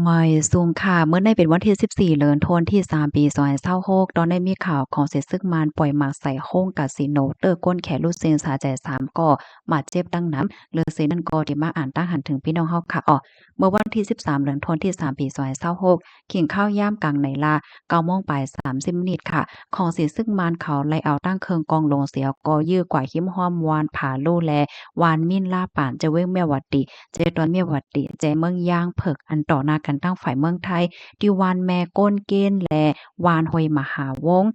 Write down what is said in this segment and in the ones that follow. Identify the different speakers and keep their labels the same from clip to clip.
Speaker 1: ไม่สูงค่ะเมื่อในเป็นวันที่14เดือนธันวาคมที่3ปี2026ตอนได้มีข่าวของเสร็จซึกมานปล่อยหมากใส่โค้งคาสิโนเตอร์ก้นแขลูกเซงสาใจ3ก่อหมาดเจ็บดังน้ำเลือเซนั่นก็ที่มาอ่านตั้งหันถึงพี่น้องเฮาค่ะเมื่อวันที่13เดือนธันวาคมที่3ปี2026กินข้าวยามกลางไหนล่ะ9โมงปลาย30นิดค่ะของเสร็จซึกมานเขาไล่เอาตั้งเคิงกองลงเสียก็ยื้อกว่าหิมห้อมวานผาโลแลวานมิ่นล่าป่านจะเว้งแม่วัดติ เจดอนเมียวัดติเจเมืองย่างเผิกอันต่อหน้ากันตั้งฝ่ายเมืองไทยดิวานแม่ก้นเกณฑ์และวานหอยมหาวง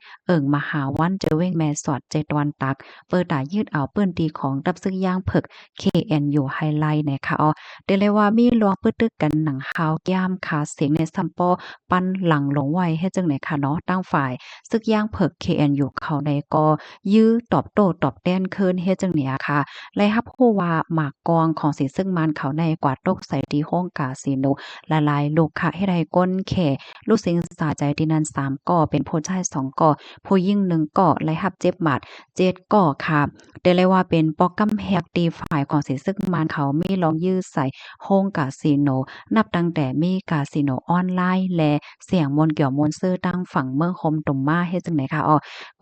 Speaker 1: มหาวันเจอเว้งแม่สอดเจดวันตักเปิดตายืดเอาเปิ้นตีของดับซึกย่างเผิก KNU ไฮไลท์นะคะเดเลยว่ามีลวงปึตึกกันหนังฮาวย่ามขาเสียงในซัมปอปั้นหลังหลงไว้ให้จังไหนค่ะเนาะตั้งฝ่ายซึกย่างเผิก KNU เขาในก็ยื้อตอบโต้ตอบแต้นคืนเฮ็ดจังเนี้ยค่ะ และรับรู้ว่าหมากกองของสิซึ่งมันเขาในกวาดตกใส่ที่ห้องกาสิโนละลายลูกค่ะให้ได้ก้นแข่ลูกสิงสาใจที่นั้น3ก่อเป็นผู้ชาย2ก่อผู้หญิง1ก่อและรับเจ็บหมัด7ก่อค่ะแต่เลยว่าเป็นปอกกำแฮกตีฝ่ายของสิซึ่งมันเขามีลองยื้อใส่ห้องกาสิโนนับตั้งแต่มีกาสิโนออนไลน์และเสียงมนต์เกี่ยวมนต์ซื่อตั้งฝั่งเมืองคมตุ่มมาเฮ็ดจังได๋ค่ะ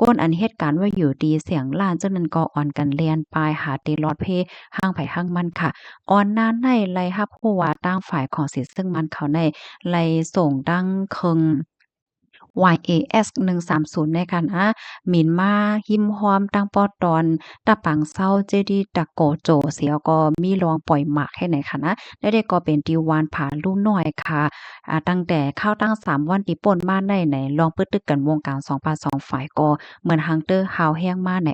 Speaker 1: ก้นอันเหตุการณ์ว่าอยู่ดีเสียงล้านเจ้านั้นก็อ่อนกันเลียนปลายหาตีลอดเพห้างไผห้างมันค่ะอ่อนนานในไล่รับผู้ว่าตั้งฝ่ายของสิซึ่งมันเขาในไล่ส่งดังเคิง YAS 130ในการหมิ่นมาหิมฮอมตั้งปอตอนตะปังเศร้าเจดีตะโกโจเสียก็มีรองปล่อยหมากให้ไหนค่ะนะได้ก็เป็นติวานผาลู่น้อยค่ะตั้งแต่เข้าตั้ง3วันที่ป่นมาได้ไหนลองปึตึกกันวงการ2 2ฝ่ายก็เหมือนฮังเตอร์ฮาวแห้งมาไหน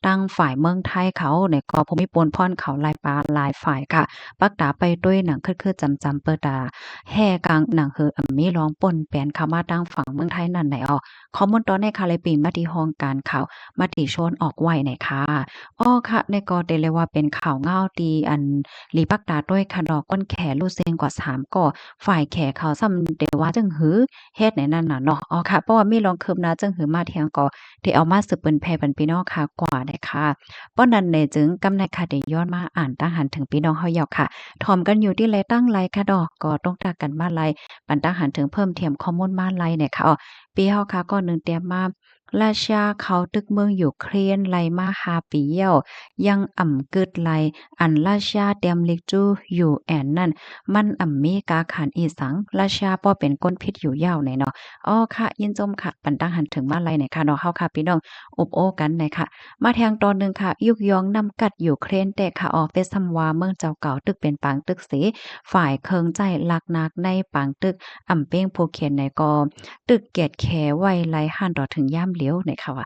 Speaker 1: ตั้งฝ่ายเมืองไทยเขาในก็ภูมิปนพรเขาลายปลาหลายฝ่ายค่ะปักตาไปด้วยหนังคือจำเปิดตาแห่กลางหนังมีร้องป่นแปลนเข้ามาตั้งฝั่งเมืองไทยนั่นไหนข้อมูลตอนในคาเลยปีมาที่ห้องการข่าวมาติชนออกไว้ไหนค่ะค่ะในก็ได้เลยว่าเป็นข่าวเงาตีอันหลีปักตาด้วยค่ะดอกก้นแขลูเซงกว่า3ก่อฝ่ายแขเขาซ้ำเดว่าจังหือเฮ็ดไหนนั่นน่ะเนาะค่ะเพราะว่ามีรองคืบหน้าจังหือมาเที่ยงก็ที่เอามาสืบเปิ้นแพ่ปันพี่น้องค่ะกว่าได้ค่ะป้อนนั้นในจึงกำในค่ะได้ย้อนมาอ่านตั้งหันถึงพี่น้องเฮาเหยาค่ะถ่อมกันอยู่ที่ไรตั้งไรค่ะดอกก็ต้องตากันมาไรปันตั้งหันถึงเพิ่มเทียมข้อมูลมาไรเนี่ยค่ะปีเฮาค่ะก็นึงเตรียมมาราชาเขาตึกเมืองยูเครนไลมา5ปีเย้ายังอ่ำกึดไลอันราชาเตรียมลิกจูอยู่แอนนั่นมันอ่ำมีกาขานอีสังราชาป้อเป็นก้นพิษอยู่ยาวไหนเนาะค่ะยินจมค่ะปันตั้งหันถึงมาไรเนี่ยค่ะเนาะเฮาค่ะพี่น้องอบโอ้กันไหนค่ะมาแทงตอนหนึ่งค่ะยุกยองนำกัดอยู่เครนแต่ค่ะเฟซซัมวาเมืองเจ้าเก่าตึกเป็นปางตึกเสฝ่ายเคิงใจลักนักในปางตึกอ่ำเป้งผู้เขียนในก็ตึกเกียรติแขไว้ไลหันต่อถึงย่ามเหลียวในค่ะว่า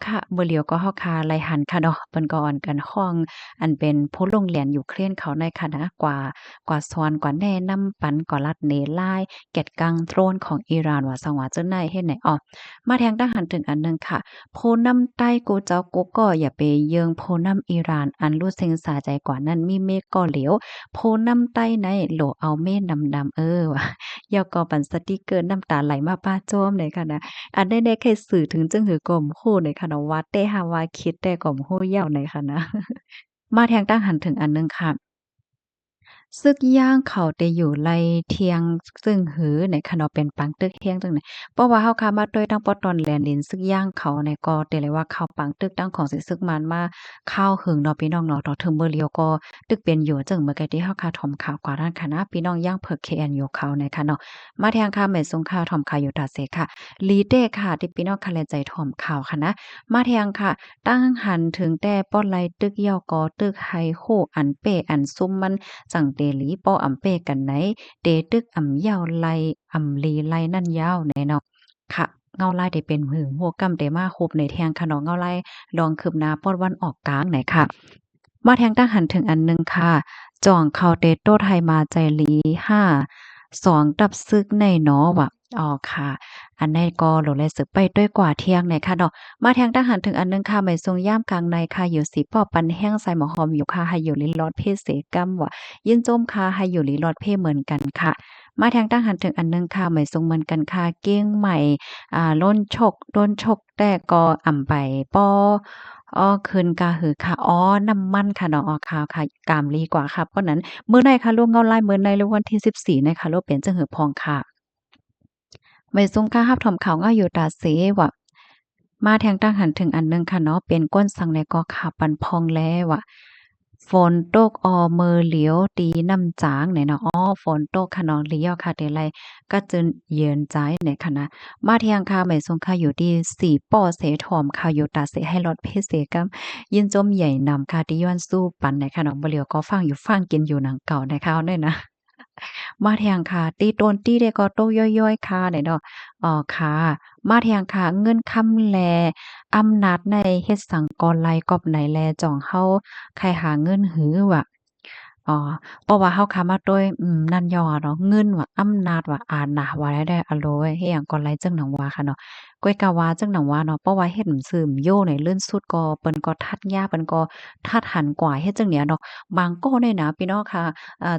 Speaker 1: ค่ะบ่เหลียวก็เฮาคาไลหันค่ะเนาะเปิ้นก็อ่อนกันห้องอันเป็นผู้ลงเรียนอยู่เครนเขาในคณะกว่าซอนกว่าแน่นำปันกว่าลัดเนลายแกดกังโทรนของอิหร่านว่าสังว่าเจ้าไหนเฮ็ดไหนมาแทงทหารถึงอันหนึงค่ะโพน้ำใต้กูเจ้ากูก็อย่าไปเยิงโพน้ำอิหร่านอันรู้เซ็งสาใจกว่านั้นมีเมฆก็เหลวโพน้ำใต้ในโหลเอาเมฆดำๆว่ะยอก็ปันสติกเกอร์น้ำตาไหลมาป้าโจ้มเลยค่ะนะอันได้แค่สื่อถึงจึงหือกลมคู่ในค่ะนะว่าแต่หาว่าคิดแต่กลมคู่ยาวในค่ะนะมาแทงตั้งหันถึงอันหนึงค่ะ ซึกย่างเขาได้อยู่ไลเทียงซึ่งหือในคันเอาเป็นปังตึกเฮียงจังได๋เพราะว่าเฮาคามาด้วยทั้งปอตอนแลนดินซึกย่างเขาในก็ได้เลยว่าเขาปังตึกตั้งของสิซึกมันมาข้าวหึงเนาะพี่น้องเนาะต่อถึงมื้อเลียวก็ตึกเป็นอยู่จังเมื่อกี้ที่เฮาคาถมข่าวกว่าด้านคณะพี่น้องย่างเผิก KNU เขาในค่ะเนาะมาแทงค่ะแม่สงข่าวถมข่าวอยู่ตาเสค่ะลีเด้ค่ะที่พี่น้องคะแลใจถมข่าวค่ะนะมาแทงค่ะ ตั้งหันถึงแต่ป้อไลตึกเหี่ยวกอตึกไฮโคอันเป้อันซุ่มมันจังเตหลีป้ออำเป้กันไหนเตตึกอำยาวไลอำลีไลนั่นยาวแน่เนาะค่ะเงาลายได้เป็นหึงหัวกำเตมาครบในแทงคะเนาะเงาลายลองคืบหน้าป้อวันออกกลางไหนค่ะมาแทงตั้งหันถึงอันหนึงค่ะจ่องเข้าเตโต้ไทยมาใจหลี5 2ตับซึกในเนาะว่ะค่ะ อันนี้ก็โหลดแลสึกไปด้วยกว่าเที่ยงในค่ะเนาะมาทางทหารถึงอันนึงค่ะไม่ทรงย่ามกลางในค่ะอยู่สีปอปันแห้งใส่หมอหอมอยู่ค่ะให้อยู่ลิ้นรอดเพศเสกำว่ะยินโจมค่ะให้อยู่ลิ้นรอดเพศเหมือนกันค่ะมาทางทหารถึงอันนึงค่ะไม่ทรงเหมือนกันค่ะเก้งใหม่ล้นฉกแต่ก็อ่ำไปป้อ อ้อคืนกะหือค่ะอ๋อน้ำมันค่ะเนาะอ๋อค่ะๆกามลีกว่าค่ะเพราะนั้นมื้อใดคะลูกเงาลายมื้อใดหรือวันที่14เนี่ยค่ะลูกเป็นจั่งหือพองค่ะไม่ทรงค่ารับถอมเขาวก็อยู่ตาเสว่ะมาแทงตั้งหันถึงอันหนึงค่ะเนาะเป็นก้นสังในก็ขาปันพองแลว่ะฝนตกออเมอเหลียวตีน้ำจางเนี่ยเนาะอ๋อฝนตกค่ะเนาะเลี้ยวค่ะเดลัยก็จึนเย็นใจเนี่ยค่ะนะมาเที่ยงค่ะไม่ทรงค่ะอยู่ที่4ป้อเสถอมค่ะอยู่ตาเสให้รถเพเสกำยินจมใหญ่นำค่ะที่ย้อนสู้ปันในค่ะเนาะบ่เหลียวก็ฟังอยู่ฟังกินอยู่หนังเก่านะคะเอาเนี่ยนะ มาแทงค่ะตีโตนตีได้ก็โต้ย่อยๆค่ะเนี่ยเนาะค่ะมาแทงค่ะเงินคำแลอำนาจในเฮ็ดสังกรไลกอบไหนแลจ่องเฮาใครหาเงินหือว่ะอ๋อเพราะว่าเฮาค้ามาด้วยนั่นย่อเนาะเงินว่าอำนาจว่าอานะว่าได้อะโลยเฮ็ดหยังก่อไลจั่งหนังว่าค่ะเนาะก้อยกะว่าจั่งหนังว่าเนาะเพราะว่าเฮ็ดหนังสือโยในเลื่อนสุดก็เปิ้นก็ทัดยาเปิ้นก็ทัดหันกว่าเฮ็ดจั่งเนี้ยเนาะบางก้อเนี่ยนะพี่น้องค่ะ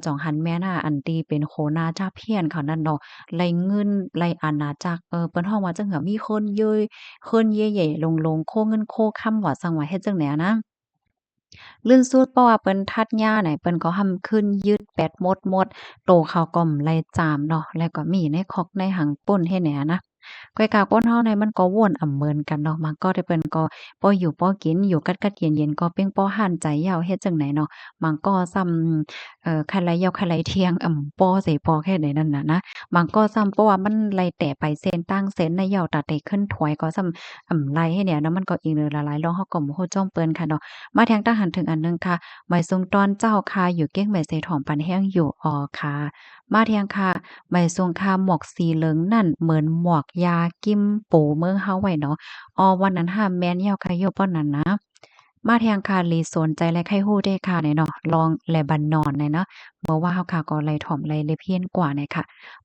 Speaker 1: จ่องหันแม่น่ะอันตีเป็นโคนาจาเพี้ยนเขานั่นเนาะไล่เงินไล่อาณาจักรเปิ้นฮ้องว่าจั่งเหอมีคนเย้ยคนเย่ๆลงๆโคเงินโคค่ำว่าซั่งว่าเฮ็ดจั่งแหนนะ ลื่นสุดเพราะว่าเปิ้นทัดหญ้าไหนเปิ้นก็ทำขึ้นยืดแปดมดโตเขาก็ไล่จามเนาะแล้วก็มีในคอกในหังป่นเฮ็ดแหนนะก้อยกากก้นเฮาในมันก็ว่นเมินกันเนาะมันก็ได้เปิ้นก็พออยู่พอกินอยู่กัดๆเย็นๆก็เป้งป้อหั้นใจยาวเฮ็ดจังไหนเนาะมันก็ซ้ำคันไรยาวคันไรเที่ยงป้อเสป้อแค่ใดนั่นน่ะนะมันก็ซ้ำเพราะว่ามันไล่แต่ไปเส้นตั้งเส้นในยาวตัดได้ขึ้นถวยก็ซ้ำไล่ให้เนี่ยเนาะมันก็อีกเนือหลายๆรองเฮาก็บ่ฮู้จ้อมเปิ้นค่ะเนาะ มาแทงตาหันถึงอันหนึงค่ะหมายทรงตอนเจ้าค่ะอยู่เก้งหมายเสถอมปันแห้งอยู่ค่ะมาแทงค่ะหมายทรงค่ะหมวกสีเหลืองนั่นเหมือนหมวกยากิมปูเมืองเฮาไว้เนาะวันนั้นห้ามแม่นยาวค่ะโยป้อนนั้นนะมาแทงค่ะลีสนใจและไข้ฮู้ได้ค่ะเนี่ยเนาะลองแลบันนอนเนี่ยเนาะเมื่อว่าเฮาค่ะก็ไล่ถ่อมไล่เลเพี้ยนกว่าเนี่ยค่ะ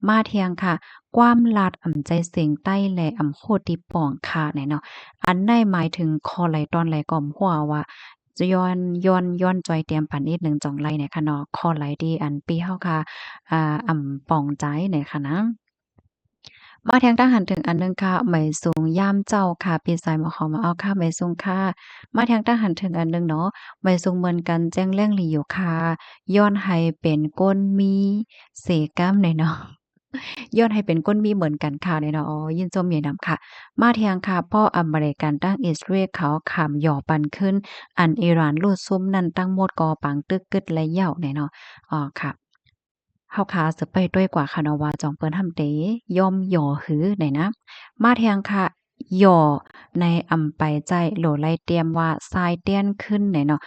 Speaker 1: มาเทียงค่ะความลาดใจเสียงใต้แลโคติป่องค่ะเนี่ยเนาะอันใดหมายถึงคอไหลตอนไหลก่อมหัวว่า จะย้อนจอยเตรียมปันนิดหนึ่งจ่องไลเนี่ยค่ะเนาะคอไหลดีอันปีเฮาค่ะป่องใจเนี่ยค่ะนะมาแทงทหารถึงอันหนึ่งค่ะไหมสูงย่ามเจ้าค่ะปีสายหมอขอมาเอาค่ะไหมสูงค่ะมาแทงทหารถึงอันหนึ่งเนาะไหมสูงเหมือนกันแจ้งแรงหลีอยู่ค่ะย้อนให้เป็นก้นมีเสกล้ามหน่อยเนาะ ย้อนให้เป็นก้นมีเหมือนกันค่ะเนี่ยเนาะยินชมใหญ่นำค่ะมาเทียงค่ะพ่ออเมริกันตั้งอิสราเอลเขาขามหย่อปันขึ้นอันอิหร่านลูดซุ่มนั่นตั้งหมดกอปังตึกกึดและเหย่าเนี่ยเนาะค่ะเฮาขาสืบไปด้วยกว่าค่ะเนาะว่าจองเปิ้นทำเตย่อมหย่อหือไหนนะมาเทียงค่ะหย่อในไปใจโหลไลเตรียมว่าทรายเตี้ยนขึ้นไหนเนาะ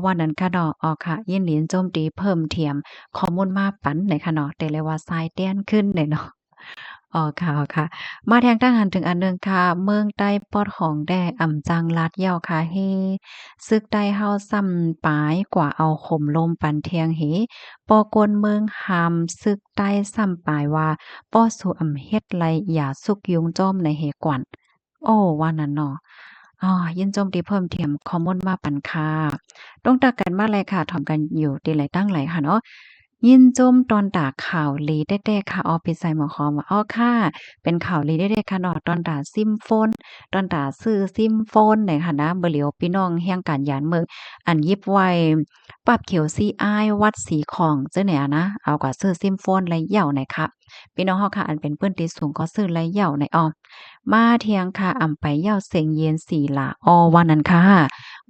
Speaker 1: วันนั้นค่ะเนาะค่ะยินหลีนโจมตีเพิ่มเทียมข้อมูลมาปันไหนค่ะเนาะแต่เลยว่าทรายเตี้ยนขึ้นไหนเนาะ ค่ะมาแทงทหารถึงอันหนึ่งค่ะเมืองใต้ปอดของแดจังลาดยาวค่ะเฮซึกใต้เฮาซ้ำปายกว่าเอาข่มลมปันเทียงเหปอกวนเมืองหามซึกใต้ซ้ำปายว่าป้อสู่เฮ็ดไรอย่าสุกยุงจ้อมในเหกวันว่านั้นเนาะยินโจมตีเพิ่มเติมข้อมูลมาปันค่ะต้องตักกันมาเลยค่ะถอมกันอยู่ตีไหลตั้งไหลค่ะเนาะ ยินจมตอนด่าข่าวลีแด้ๆค่ะไปใส่หมอคอมว่าค่ะเป็นข่าวลีแด้ๆค่ะเนาะตอนด่าซิมโฟนตอนด่าซื้อซิมโฟนเนี่ยค่ะนะบ่เหลียวพี่น้องแห่งการยานเมืองอันยิบไว้ปรับเขียวซีอ้ายวัดสีของจังเนี่ยนะเอาก็ซื้อซิมโฟนระยะไหนค่ะพี่น้องเฮาค่ะอันเป็นเปิ้นที่สูงก็ซื้อระยะไหนมาเที่ยงค่ะไปเหย้าเสียงเย็นสีหล่าวันนั้นค่ะ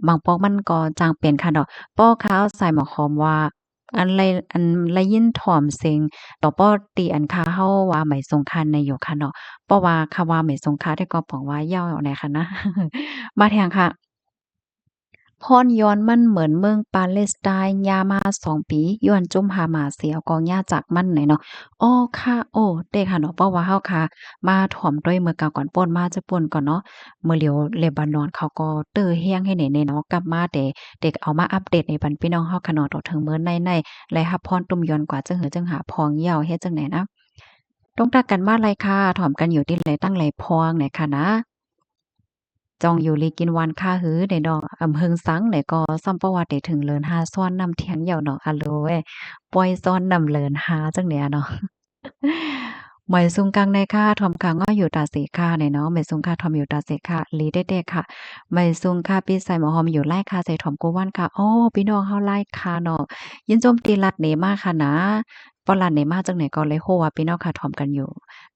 Speaker 1: บางปอกมันก็จางเป็นค่ะดอกป้อขาวใส่หมอคอมว่า อันไลยินถ่อมเซ็งต่อป้อตีอันคาเฮาว่าไหมสงคันในอยู่ค่ะเนาะเพราะว่าคำว่าไหมสงคาได้ก็ป๋องว่าเย้าในค่ะนะมาแทงค่ะ พรย้อนมันเหมือนเมืองปาเลสไตน์ยามา2 ปีย้อนจุ่มหามาเสียกองหญ้าจากมันไหนเนาะค่ะเด้ค่ะเนาะเพราะว่าเฮาค่ะมาถ่อมด้วยเมื่อเก่าก่อนป่นมาจะป่นก่อนเนาะเมื่อเหลียวเลบานอนเขาก็เต้อแฮ้งให้แหน่ๆเนาะกลับมาแต่เด็กเอามาอัปเดตให้ปันพี่น้องเฮาค่ะเนาะต่อถึงมื้อในและรับพรตุ่มย้อนกว่าจังหือจังหาพองเหย้าเฮ็ดจังไหนนะต้องตักกันมาเลยค่ะถ่อมกันอยู่ที่ไหลตั้งไหลพองไหนค่ะนะ จองอยู่ลีกินวันค่าหือในดอกเฮิงสังไหนก็ซ้ำประวัติได้ถึงเลินหาซ้อนนำเทียงเหย่าเนาะอะโลเว้ยปล่อยซ้อนนำเลินหาจังเนี่ยเนาะ หมายซุงกังในค่ะทอมกังก็อยู่ตาเสค่ะเนี่ยเนาะหมายซุงค่ะทอมอยู่ตาเสค่ะลีเด็ดๆค่ะหมายซุงค่ะพี่ใส่หมอหอมอยู่ไล่ค่ะใส่ถอมกูว่านค่ะอ้อพี่น้องเฮาไล่ค่ะเนาะยินโจมตีรัดเหนมาค่ะนะปอลัดเหนมาจังไหนก็เลยโฮว่าพี่น้องค่ะถอมกันอยู่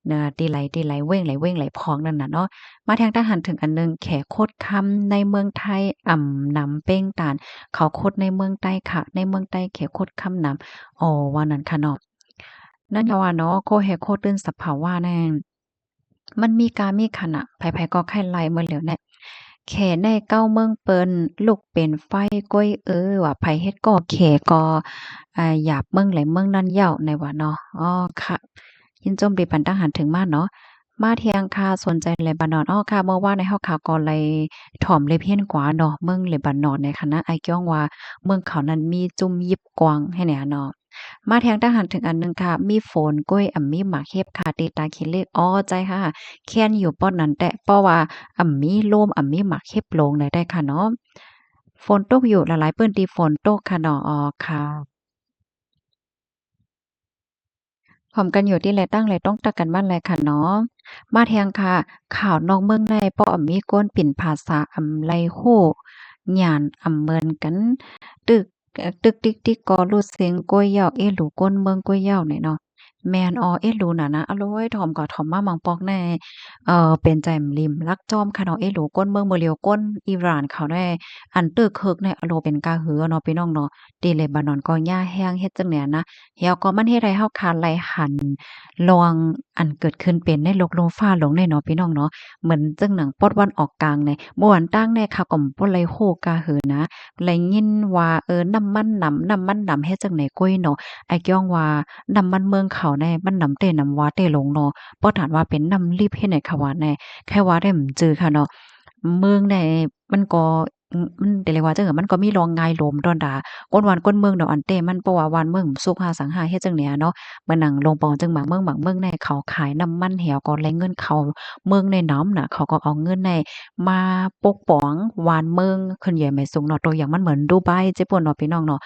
Speaker 1: เนาะตีไหลเว้งไหลเว้งไหลพองนั่นน่ะเนาะมาทางทหารถึงอันหนึ่งแขโคดคำในเมืองไทยหนำเป้งตานเขาโคดในเมืองใต้ค่ะในเมืองใต้แขโคดคำหนำอ๋อว่านั้นค่ะเนาะ นั่นก็ว่าเนาะโคแฮโคตื้นสภาวะแน่มันมีกามีขณะไผๆก็ไข้ไล่เมื่อแล้วแหละแขในเก้าเมืองเปิ้นลูกเป็นไฟก้อยว่าไผเฮ็ดก่อแขก่อหยาบเมืองไหลเมืองนั้นเหย้าในว่าเนาะอ้อค่ะยินจมดีปันตังหันถึงมาเนาะมาเที่ยงค่ะสนใจเลบานอนอ้อค่ะเมื่อวานในเฮาข่าวก็เลยถ่อมเลยเพี้ยนกว่าเนาะเมืองเลบานอนในคณะไอ้จ้องว่าเมืองเขานั้นมีจุ่มยิบกวางให้แหน่เนาะ มาแทงทหารถึงอันหนึ่งค่ะมีฝนก้อยมีหมากเห็บค่ะตีตาคิดเลขอ้อใจค่ะแค้นอยู่ป้อนนั้นแต่เพราะว่ามีลมมีหมากเห็บลงได้ค่ะเนาะฝนตกอยู่หลายๆเปิ้นที่ฝนตกค่ะเนาะอ๋อค่ะพร้อมกันอยู่ที่แลตั้งแลต้องตักกันบ้านแลค่ะเนาะมาแทงค่ะข่าวนอกเมืองในป้อมีก้นปิ่นภาษาไรโฮหยานเหมือนกันตึกตึกติ๊กติ๊กก็รูดเสียงก้วยยาวเอะหลูก้นเมืองก้วยยาวเนี่ยเนาะ แม่นออเอ๊ะรู้น่ะนะอะโลยถ่อมก็ถ่อมมาหมังปอกแน่เป็นใจมริมลักจอมค่ะเนาะเอ๊ะรู้ก้นเมืองบ่เหลียวก้นอิหร่านเขาแน่อันตึกเคิกเนี่ยอะโลเป็นกาหือเนาะพี่น้องเนาะที่เลบานอนก็หญ้าแห้งเฮ็ดจังแหน่นะแล้วก็มันเฮ็ดให้เฮาคลานไหลหันลองอันเกิดขึ้นเป็นในโลกลมฟ้าหลงเนี่ยเนาะพี่น้องเนาะเหมือนจังหนังปอดวันออกกลางเนี่ยม่วนตั้งในข่าวก็บ่ไหลโฮกาหือนะไหลยินว่าน้ำมันหนำเฮ็ดจังไหนกุ้ยเนาะ ไอ้ย้องว่านำมันเมืองเขาแน่มันนำเต้นำว่าเต้หลงเนาะบ่ถามว่าเป็นนำลิบเฮ็ดให้เขาว่าแน่แค่ว่าได้มันจือค่ะเนาะเมืองใดมันก็มันได้เรียกว่าจังมันก็มีรองงายโหลมดอนดาก้นวันก้นเมืองดอกอันเต้มันเพราะว่าวันเมืองสุขหาสังหาเฮ็ดจังเนี่ยเนาะมานั่งลงปองจังบางเมืองในเขาขายน้ำมันแหวก็แลงเงินเขาเมืองในน้ำน่ะเขาก็เอาเงินในมาปกป้องวานเมืองขึ้นใหญ่ไม่สูงเนาะตัวอย่างมันเหมือนดูไบเจ้าป่นเนาะพี่น้องเนาะ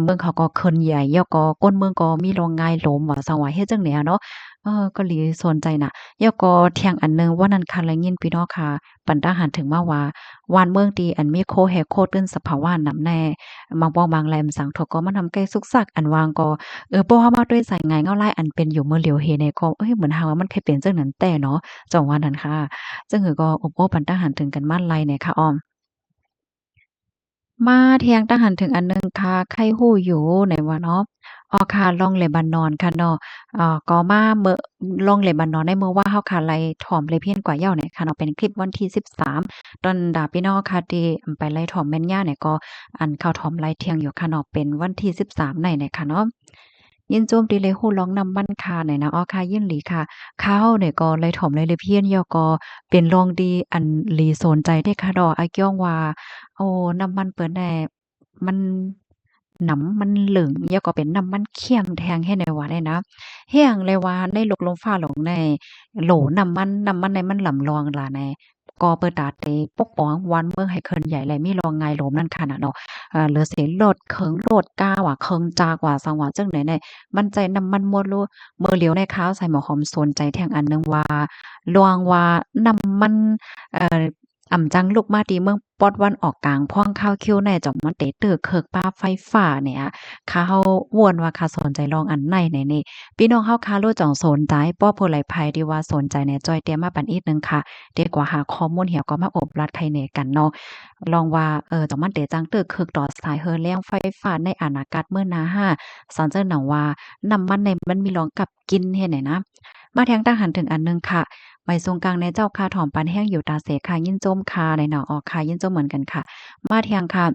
Speaker 1: เมืองเขาก็เคินใหญ่ย่อก็ก้นเมืองก็มีโรงงานหลมว่าสังว่าเฮ็ดจั่งใดอะเนาะก็เลยสนใจน่ะย่อก็เที่ยงอันหนึ่งว่านั้นค่ะแล้วยินพี่น้องค่ะปันตาหันถึงมาว่าว่านเมืองตีอันมีโคแฮโคตื้นสภาวะนำแน่บางป้องบางแลมสังทก็มาทำใกล้สุกซักอันวางก็เพราะว่ามาด้วยสายงานเงาไล่อันเป็นอยู่เมื่อเหลียวเฮในก็เหมือนหาว่ามันเคยเป็นจังนั้นแต่เนาะจังว่านั้นค่ะจังหือก็โอ้ปันตาหันถึงกันมาไล่เนี่ยค่ะอ้อม มาเที่ยงตะหันถึงอันหนึ่งค่ะใครฮู้อยู่ไหนว่าเนาะอ๋อค่ะล่องเลบานอนค่ะเนาะก็มาล่องเลบานอนในเมื่อว่าเฮาค่ะไล่ถ่อมเลยเพี้ยนกว่าเหย้าเนี่ยค่ะเนาะเป็นคลิปวันที่13ตอนดาพี่น้องค่ะที่ไปไล่ถ่อมแม่นย่าเนี่ยก็อันเข้าถ่อมไล่เที่ยงอยู่ค่ะเนาะเป็นวันที่13ไหนเนี่ยค่ะเนาะยินโจมตีเลยฮู้ร้องนำมันค่ะไหนนะอ้อค่ะยินหลีค่ะข้าวเนี่ยก็ไล่ถ่อมเลยเพี้ยนย่อก็เป็นรองดีอันหลีสนใจเด้ค่ะดอกอ้ายก้องว่า โอ้น้ำมันเปิ้นน่ะมันหนำมันเหลืองแล้วก็เป็นน้ำมันเค็มแทงให้ในว่าได้นะเฮียงเลยว่าในโลกลมฟ้าโลงในโหลน้ำมันในมันหล่ำรองล่ะในก็เปิดตาเตปกป้องวันเมืองให้เคินใหญ่แลมีรองงายโหลมนั่นค่ะน่ะเนาะเหลือเสียโลดเคิงโลดกาว่าเคิงจากว่าสังว่าจังได๋ได้มันใจน้ำมันมั่วโลเมื่อเหลียวในข้าวใส่หมอหอมสนใจแทงอันหนึ่งว่าลวงว่าน้ำมันเอ่อ จังลูกมาตีเมืองปอดวันออกกลางพ่องข้าวคิ้วในจ่อมมันเตเตอเคิกป้าไฟฟ้าเนี่ยเขาว่วนว่าค่ะสนใจลองอันในนี่พี่น้องเฮาคาโลจ่องสนใจป้อผู้ไหลภัยที่ว่าสนใจเนี่ยจอยเตรียมมาปันอีกหนึงค่ะเดียวกว่าหาข้อมูลเหี่ยวก็มาอบรัดไข่แหน่กันเนาะลองว่าจ่อมมันเตจังเตอเคิกต่อสายเฮอแรงไฟฟ้าในอนาคตเมื่อนาห้าสันเจิ้นหนังว่าน้ำมันในมันมีรองกับกินเฮ็ดไหนนะมาแทงทหารถึงอันหนึงค่ะ ไม่ทรงกลางในเจ้าคาถอมปันแห้งอยู่ตาเสคายินโจมคาในหนอออกคายินโจมเหมือนกันค่ะมาเทียงค่ะ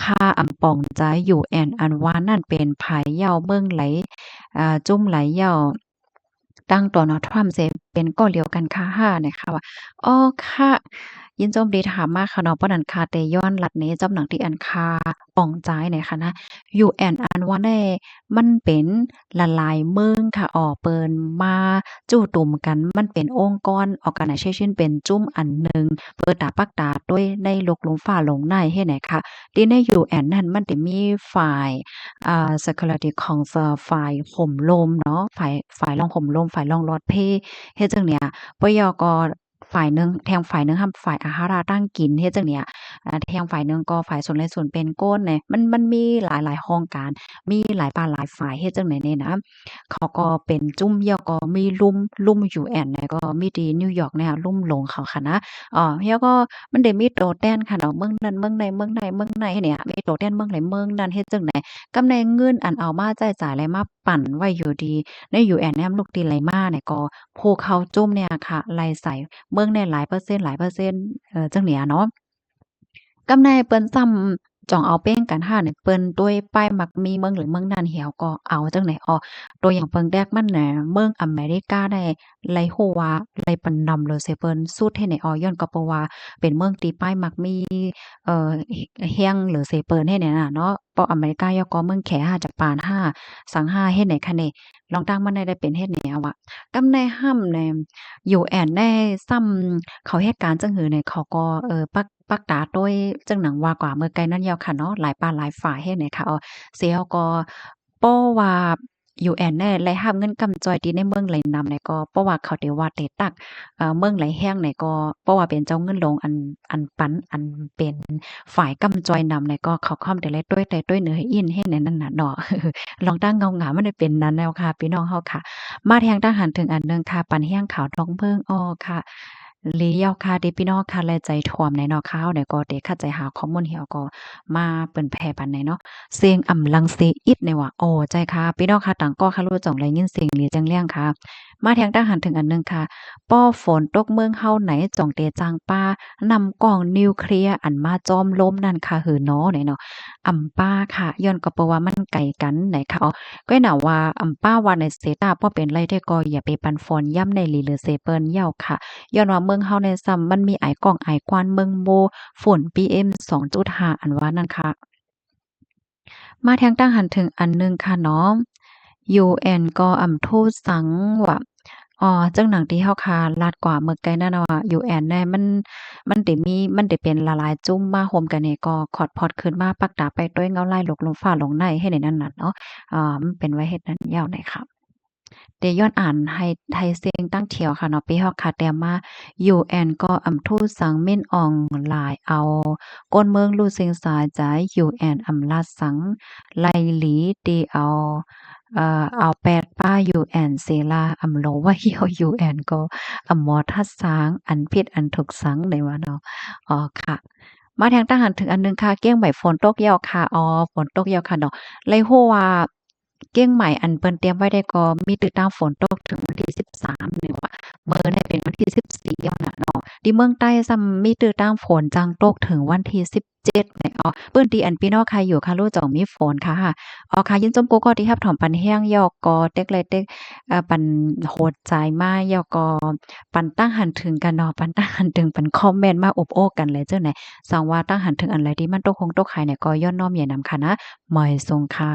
Speaker 1: คาป่องใจอยู่แอนอันวานนั่นเป็นภายเย้าเมืองไหลจุ้มไหลเย้าตั้งตัวนอทรัมป์เสเป็นก็เลียวกันค่ะห้าเนี่ยค่ะว่าอ้อค่ะยินโจมดีถามมาค่ะเนาะปะนั้นคาเตย้อนลัดนี้จำหนังที่อันคาป่องใจเนี่ยค่ะนะอยู่แอนอันว่าได้มันเป็นละลายเมืองค่ะเปิ้นมา จู่ตุ่มกันมันเป็นองค์กร organization เป็นจุ้มอันหนึ่งเปิดตาปักตาด้วยในโลกหลงฟ้าหลงในเฮ็ดไหนค่ะที่ใน UN นั้นมันจะมีฝ่ายsecurity council ฝ่ายห่มโลมเนาะ ฝ่ายรองห่มลมฝ่ายรองรอดเพเฮ็ดจังเนี่ยปยก็ฝ่ายหนึ่งแทงฝ่ายหนึ่งห้ามฝ่ายอาหาราตั้งกินเฮ็ดจังเนี่ยแทงฝ่ายหนึ่งก็ฝ่ายส่วนใดส่วนเป็นโก้นเนี่ยมันมีหลายๆโครงการมีหลายปานหลายฝ่ายเฮ็ดจังไหนเนี่ยนะเขาก็เป็นจุ้มเหี่ยวก็มีลุ่ม UN เนี่ยก็มีที่นิวยอร์กเนี่ยลุ่มหลงเขาค่ะนะเฮียก็มันได้มีโตแต้นค่ะเนาะเมืองนั้นเมืองใดเมืองใดเมืองไหนเนี่ยมีโตแต้นเมืองไหนเมืองนั้นเฮ็ดจังได๋กำไรเงินอันเอามาจ่ายจ่ายอะไรมาปั่นไว้อยู่ดีใน UN แนมลูกตีไหลมาเนี่ยก็ผู้เข้าจุ้มเนี่ยค่ะไหลใส่เมืองเนี่ยหลายเปอร์เซ็นต์หลายเปอร์เซ็นต์จังเนี้ยเนาะ กำในเปิ้นซ้ำจ่องเอาเป้งกันหาเนี่ยเปิ้นด้วยป้ายมักมีเมืองหรือเมืองนั้นเหี่ยวก็เอาจังไหนอ้อตัวอย่างเปิงแดกมันน่ะเมืองอเมริกาได้ไลฮู้ว่าไลปานนำเลยเสิเปิ้นสุดเฮ็ดให้อ้อย้อนก็เพราะว่าเป็นเมืองที่ป้ายมักมีเอ่อเฮียงหรือเสเปิ้นเฮ็ดเนี่ยน่ะเนาะเพราะอเมริกาย่อก็เมืองแขห้าจะปานห้าสังห้าเฮ็ดไหนคะนี่ลองตั้งมันได้เป็นเฮ็ดแนวอะกำในห้ำใน UN ได้ซ้ำเขาเฮ็ดการจังหือเนี่ยเขาก็ปักตาด้วยจังหนังว่ากว่าเมื่อไกลนั้นยาวค่ะเนาะหลายปานหลายฝ่ายเฮ็ดให้ค่ะเสียก็ป้อว่า UN แน่ไล่ห้ามเงินกำจ้อยที่ในเมืองไหลนำเนี่ยก็เพราะว่าเขาได้ว่าได้ตักเมืองไหลแห้งเนี่ยก็เพราะว่าเป็นเจ้าเงินลงอันปันอันเป็นฝ่ายกำจ้อยนำเนี่ยก็เขาค่อมได้เลยด้วยแต่ด้วยเหนืออินเฮ็ดในนั้นน่ะเนาะลองตั้งเงาหงามันได้เป็นนั้นแล้วค่ะพี่น้องเฮาค่ะ มาแทงทหารถึงอันหนึ่งค่ะปันเฮียงขาวท้องเพิ่งอ้อค่ะเลี้ยวค่ะเดะพี่น้องค่ะแลใจท่วมในเนาะข้าวเนี่ยก็เดะเข้าใจหาข้อมูลเหี่ยวก็มาเปิ้นแผ่ปันในเนาะเสียงอำลังเซอิดเนี่ยว่าโอ้ใจค่ะพี่น้องค่ะต่างก็ค่ะรู้จ่องไรยินเสียงหลีจังเลี่ยงค่ะมาแทงทหารถึงอันหนึ่งค่ะป้อฝนตกเมืองเฮาไหนจ่องเตจางป้านำกล้องนิวเคลียร์อันมาจอมล้มนั่นค่ะหือเนาะเนี่ยเนาะอำป้าค่ะย้อนก็เพราะว่ามันไกลกันไหนค่ะ ก็น่ะว่าอำป้าว่าในเสตาบ่เป็นไรได้ก็อย่าไปปันฟอนย่ำในหลีหรือเซเปิ้นเหย้าค่ะย้อนว่าเมืองเฮาในซ้ำมันมีไอ้ก้องไอ้กวานเมืองโมฝุ่น PM 2.5อันว่านั่นค่ะมาแทงตั้งหันถึงอันหนึ่งค่ะเนาะ UN ก็ทูตสังว่าจังหนังที่เฮาคาลาดกว่าเมื่อไกลนั่นน่ะว่า UN แน่มันได้เป็นละลายจุ้มมาโฮมกันนี่ก็คอดพอดขึ้นมาปักตาไปด้วยเงาลายหลกลมฟ้าหลงในให้ในนั้นน่ะเนาะมันเป็นไว้เฮ็ดนั้นยาวหน่อยค่ะ เดย้อนอ่านให้เสียงตั้งเถียวค่ะเนาะปีฮอกค่ะแต่มา UN ก็ทูตสังเม่นอองหลายเอาก้นเมืองลู่เซียงสายจ่าย UN ลาดสังไลหลีตีเอาแปดป้า UN เซลาโลว่าเหี่ยว UN ก็หมอทัดสางอันผิดอันถูกสังในว่าเนาะค่ะมาแทงทหารถึงอันหนึ่งค่ะเกี้ยงใหม่ฝนตกยาวค่ะฝนตกยาวค่ะเนาะเลยฮู้ว่า เกี้ยงใหม่อันเปิ้นเตรียมไว้ได้ก็มีติดตามฝนตกถึงวันที่13นี่ว่าเบิ่ได้เป็นวันที่14ย้อนน่ะเนาะที่เมืองใต้ซ้ำมีติดตามฝนจังตกถึงวันที่17นี่เปิ้นที่อันพี่น้องใครอยู่ค่ะรู้จักมีฝนค่ะค่ะยินจมกูก็ที่รับถอมปันแห้งยอกกอเต็กเลยเต็กปันโหดใจมายอกกอปันตั้งหันถึงกันเนาะปันตั้งหันถึงปันคอมเมนต์มาอบโอ้กันเลยเจ้าไหนสังว่าตั้งหันถึงอันไรที่มันตกคงตกไข่เนี่ยก็ย้อนน้อมใหญ่นำค่ะนะหมอยทรงค่ะ